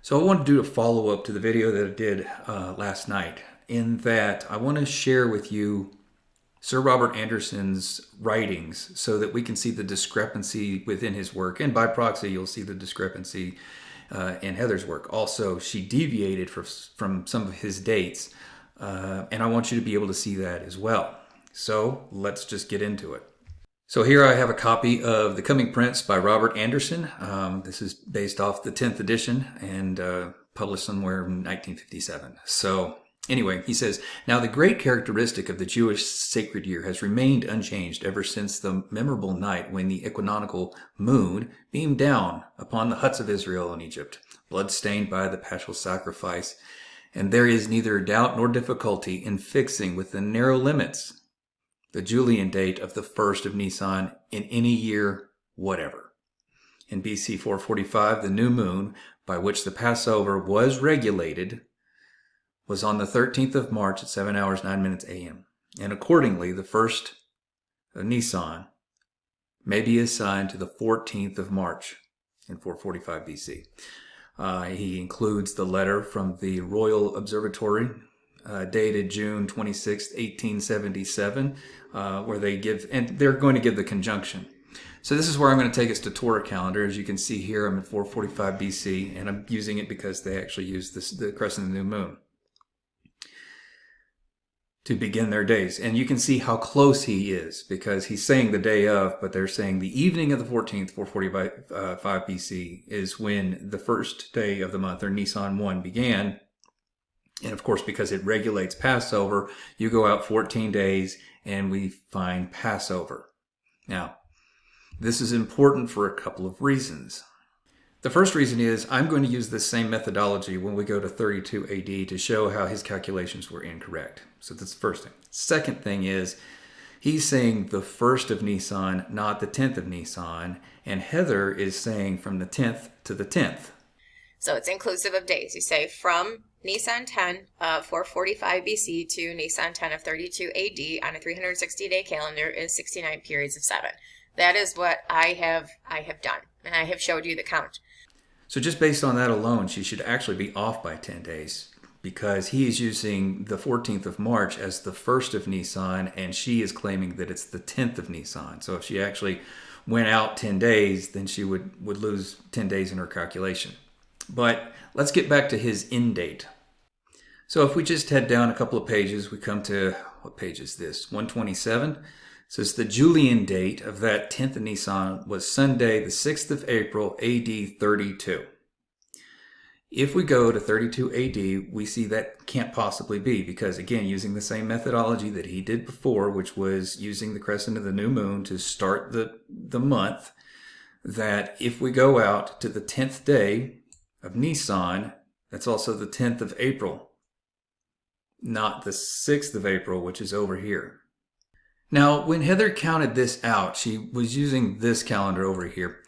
So I want to do a follow-up to the video that I did last night, in that I want to share with you Sir Robert Anderson's writings so that we can see the discrepancy within his work, and by proxy you'll see the discrepancy in Heather's work. Also, she deviated from some of his dates, and I want you to be able to see that as well. So let's just get into it. So here I have a copy of The Coming Prince by Robert Anderson. This is based off the 10th edition and published somewhere in 1957. So anyway, he says, "Now the great characteristic of the Jewish sacred year has remained unchanged ever since the memorable night when the equinoctial moon beamed down upon the huts of Israel and Egypt, blood-stained by the paschal sacrifice, and there is neither doubt nor difficulty in fixing within narrow limits the Julian date of the 1st of Nisan in any year whatever. In BC 445, the new moon, by which the Passover was regulated, was on the 13th of March at 7 hours 9 minutes a.m. And accordingly, the 1st of Nisan may be assigned to the 14th of March in 445 BC. He includes the letter from the Royal Observatory, dated June 26, 1877, where they give, and they're going to give the conjunction. So this is where I'm going to take us to Torah calendar. As you can see here, I'm in 445 BC, and I'm using it because they actually use the crescent of the new moon to begin their days. And you can see how close he is, because he's saying the day of, but they're saying the evening of the 14th, 445 BC, is when the first day of the month, or Nisan 1, began. And of course, because it regulates Passover, you go out 14 days and we find Passover. Now, this is important for a couple of reasons. The first reason is I'm going to use this same methodology when we go to 32 AD to show how his calculations were incorrect. So that's the first thing. Second thing is he's saying the 1st of Nisan, not the 10th of Nisan, and Heather is saying from the 10th to the 10th. So it's inclusive of days. You say from Nisan 10 of 445 BC to Nisan 10 of 32 AD on a 360-day calendar is 69 periods of 7. That is what I have done, and I have showed you the count. So just based on that alone, she should actually be off by 10 days, because he is using the 14th of March as the 1st of Nisan, and she is claiming that it's the 10th of Nisan. So if she actually went out 10 days, then she would lose 10 days in her calculation. But let's get back to his end date. So if we just head down a couple of pages, we come to, what page is this? 127. It says the Julian date of that 10th of Nisan was Sunday, the 6th of April, AD 32. If we go to 32 AD, we see that can't possibly be, because again, using the same methodology that he did before, which was using the crescent of the new moon to start the month, that if we go out to the 10th day of Nisan, that's also the 10th of April, not the 6th of April, which is over here. Now, when Heather counted this out, she was using this calendar over here.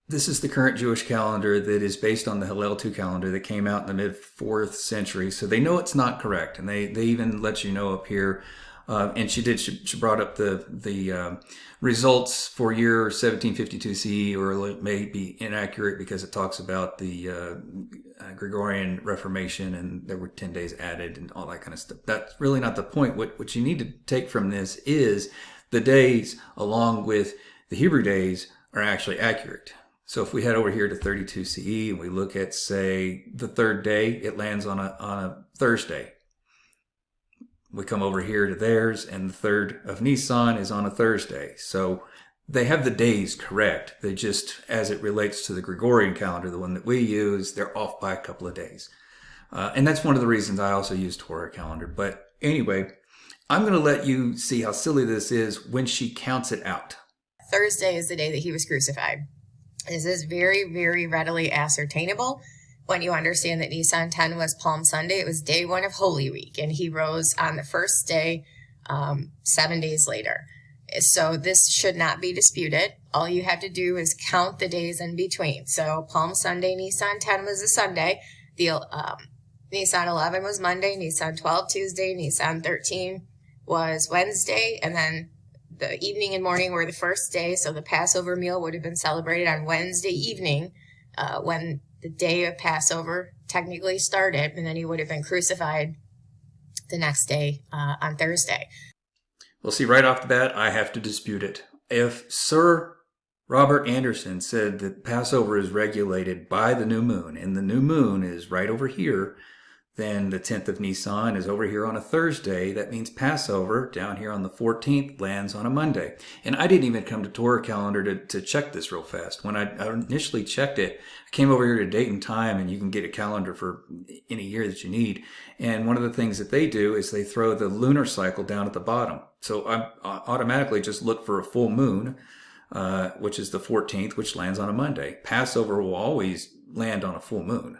This is the current Jewish calendar that is based on the Hillel 2 calendar that came out in the mid-4th century. So they know it's not correct, and they even let you know up here. And she brought up the results for year 1752 CE, or it may be inaccurate because it talks about the Gregorian Reformation and there were 10 days added and all that kind of stuff. That's really not the point. What you need to take from this is the days along with the Hebrew days are actually accurate. So if we head over here to 32 CE and we look at, say, the third day, it lands on a Thursday. We come over here to theirs, and the 3rd of Nisan is on a Thursday. So they have the days correct. They just, as it relates to the Gregorian calendar, the one that we use, they're off by a couple of days. And that's one of the reasons I also use Torah calendar. But anyway, I'm going to let you see how silly this is when she counts it out. Thursday is the day that he was crucified. This is very, very readily ascertainable when you understand that Nisan 10 was Palm Sunday. It was day 1 of Holy Week, and he rose on the first day 7 days later. So this should not be disputed. All you have to do is count the days in between. So Palm Sunday, Nisan 10 was a Sunday. The Nisan 11 was Monday. Nisan 12 Tuesday. Nisan 13 was Wednesday. And then the evening and morning were the first day. So the Passover meal would have been celebrated on Wednesday evening when the day of Passover technically started, and then he would have been crucified the next day on Thursday. Well, see, right off the bat, I have to dispute it. If Sir Robert Anderson said that Passover is regulated by the new moon, and the new moon is right over here, then the 10th of Nisan is over here on a Thursday. That means Passover down here on the 14th lands on a Monday. And I didn't even come to Torah calendar to check this real fast. When I initially checked it, I came over here to date and time, and you can get a calendar for any year that you need. And one of the things that they do is they throw the lunar cycle down at the bottom. So I automatically just look for a full moon, which is the 14th, which lands on a Monday. Passover will always land on a full moon.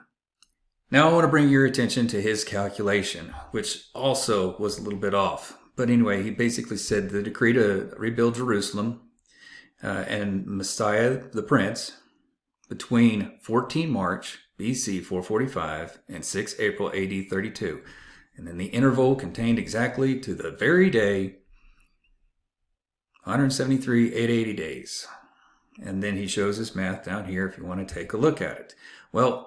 Now I want to bring your attention to his calculation, which also was a little bit off. But anyway, he basically said the decree to rebuild Jerusalem and Messiah the Prince between 14 March BC 445 and 6 April AD 32. And then the interval contained exactly to the very day 173 880 days. And then he shows his math down here if you want to take a look at it. Well,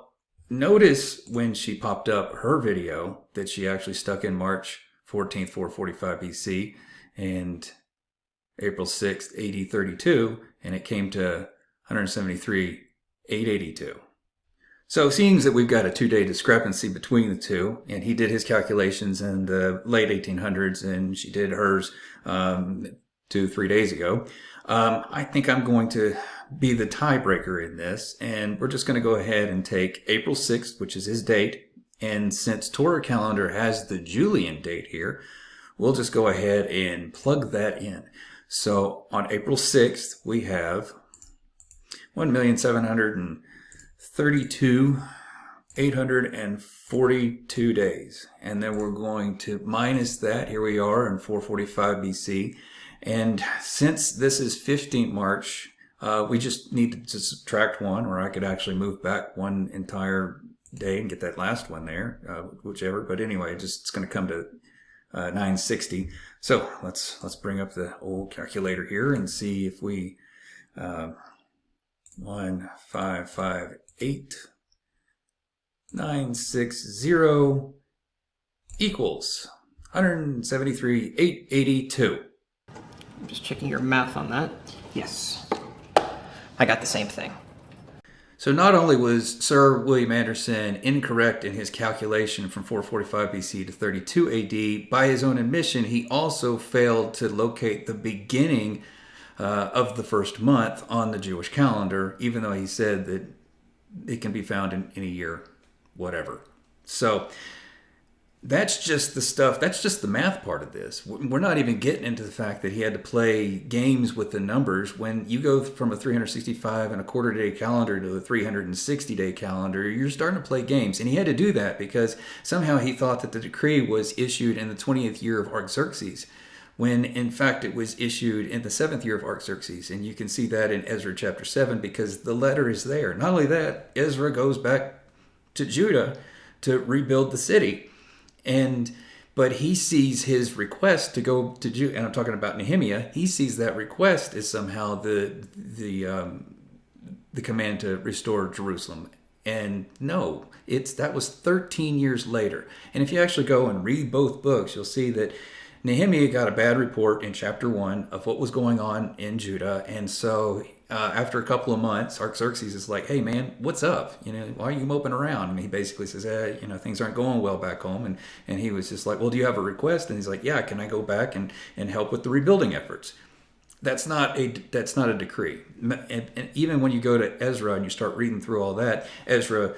notice when she popped up her video that she actually stuck in March 14th, 445 BC and April 6th, AD 32, and it came to 173, 882. So it seems that we've got a 2-day discrepancy between the two, and he did his calculations in the late 1800s, and she did hers 2-3 days ago. I think I'm going to be the tiebreaker in this, and we're just going to go ahead and take April 6th, which is his date, and since Torah calendar has the Julian date here, we'll just go ahead and plug that in. So on April 6th, we have 1,732,842 days, and then we're going to minus that. Here we are in 445 BC. And since this is 15th March, we just need to subtract one, or I could actually move back one entire day and get that last one there, whichever. But anyway, it's going to come to 960. So let's bring up the old calculator here and see if we 1558 960 equals 173 882. I'm just checking your math on that. Yes. I got the same thing. So not only was Sir William Anderson incorrect in his calculation from 445 BC to 32 AD, by his own admission, he also failed to locate the beginning of the first month on the Jewish calendar, even though he said that it can be found in any year, whatever. So that's just the stuff, that's just the math part of this. We're not even getting into the fact that he had to play games with the numbers. When you go from a 365 and a quarter day calendar to a 360 day calendar, you're starting to play games. And he had to do that because somehow he thought that the decree was issued in the 20th year of Artaxerxes, when in fact it was issued in the 7th year of Artaxerxes. And you can see that in Ezra chapter 7 because the letter is there. Not only that, Ezra goes back to Judah to rebuild the city. But he sees his request to go to Judah, and I'm talking about Nehemiah. He sees that request as somehow the command to restore Jerusalem. And no, that was 13 years later. And if you actually go and read both books, you'll see that Nehemiah got a bad report in chapter 1 of what was going on in Judah, and so after a couple of months, Artaxerxes is like, "Hey man, what's up? Why are you moping around?" And he basically says, things aren't going well back home." And he was just like, "Well, do you have a request?" And he's like, "Yeah, can I go back and help with the rebuilding efforts?" That's not a decree. And even when you go to Ezra and you start reading through all that, Ezra,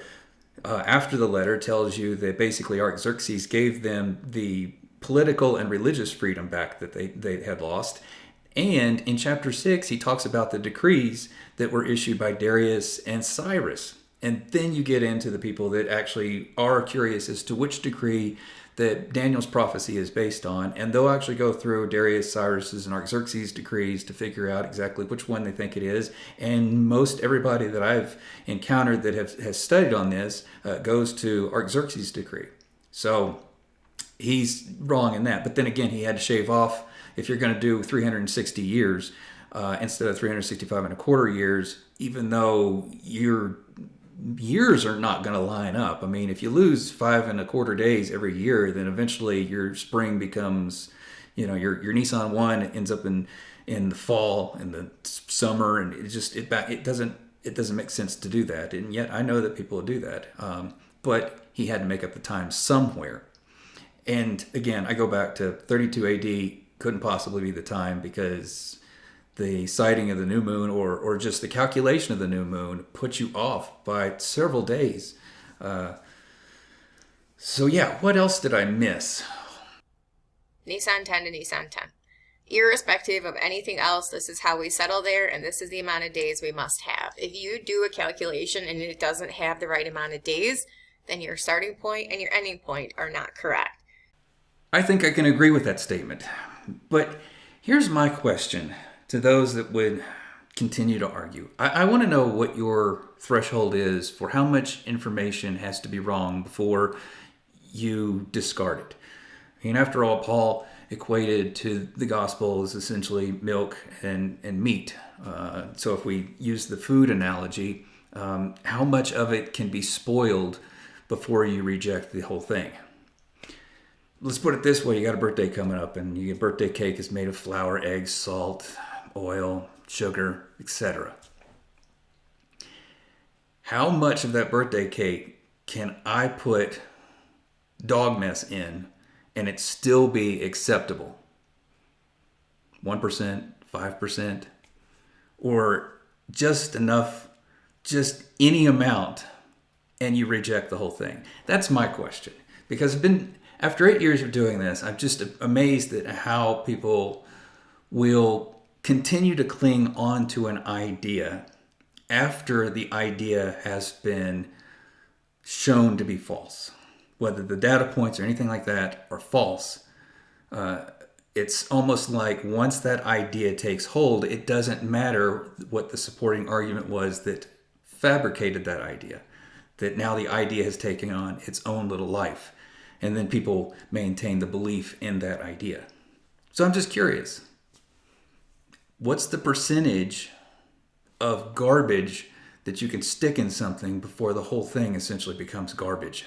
after the letter, tells you that basically Artaxerxes gave them the political and religious freedom back that they had lost. And in chapter 6, he talks about the decrees that were issued by Darius and Cyrus. And then you get into the people that actually are curious as to which decree that Daniel's prophecy is based on. And they'll actually go through Darius, Cyrus's, and Artaxerxes' decrees to figure out exactly which one they think it is. And most everybody that I've encountered that has studied on this goes to Artaxerxes' decree. So he's wrong in that. But then again, he had to shave off, if you're going to do 360 years instead of 365 and a quarter years, even though you're years are not going to line up. I mean, if you lose 5.25 days every year, then eventually your spring becomes, your Nissan One ends up in the fall and the summer, and it doesn't make sense to do that. And yet I know that people do that. But he had to make up the time somewhere. And again, I go back to 32 AD couldn't possibly be the time, because the sighting of the new moon, or just the calculation of the new moon, puts you off by several days. So yeah, what else did I miss? Nissan 10 to Nissan 10. Irrespective of anything else, this is how we settle there, and this is the amount of days we must have. If you do a calculation and it doesn't have the right amount of days, then your starting point and your ending point are not correct. I think I can agree with that statement. But here's my question to those that would continue to argue. I want to know what your threshold is for how much information has to be wrong before you discard it. I mean, after all, Paul equated to the gospel as essentially milk and meat. So if we use the food analogy, how much of it can be spoiled before you reject the whole thing? Let's put it this way. You got a birthday coming up, and your birthday cake is made of flour, eggs, salt, oil, sugar, etc. How much of that birthday cake can I put dog mess in and it still be acceptable? 1%, 5%, or just enough, just any amount, and you reject the whole thing? That's my question. Because after 8 years of doing this, I'm just amazed at how people will continue to cling on to an idea after the idea has been shown to be false. Whether the data points or anything like that are false, it's almost like once that idea takes hold, it doesn't matter what the supporting argument was that fabricated that idea, that now the idea has taken on its own little life. And then people maintain the belief in that idea. So I'm just curious, what's the percentage of garbage that you can stick in something before the whole thing essentially becomes garbage?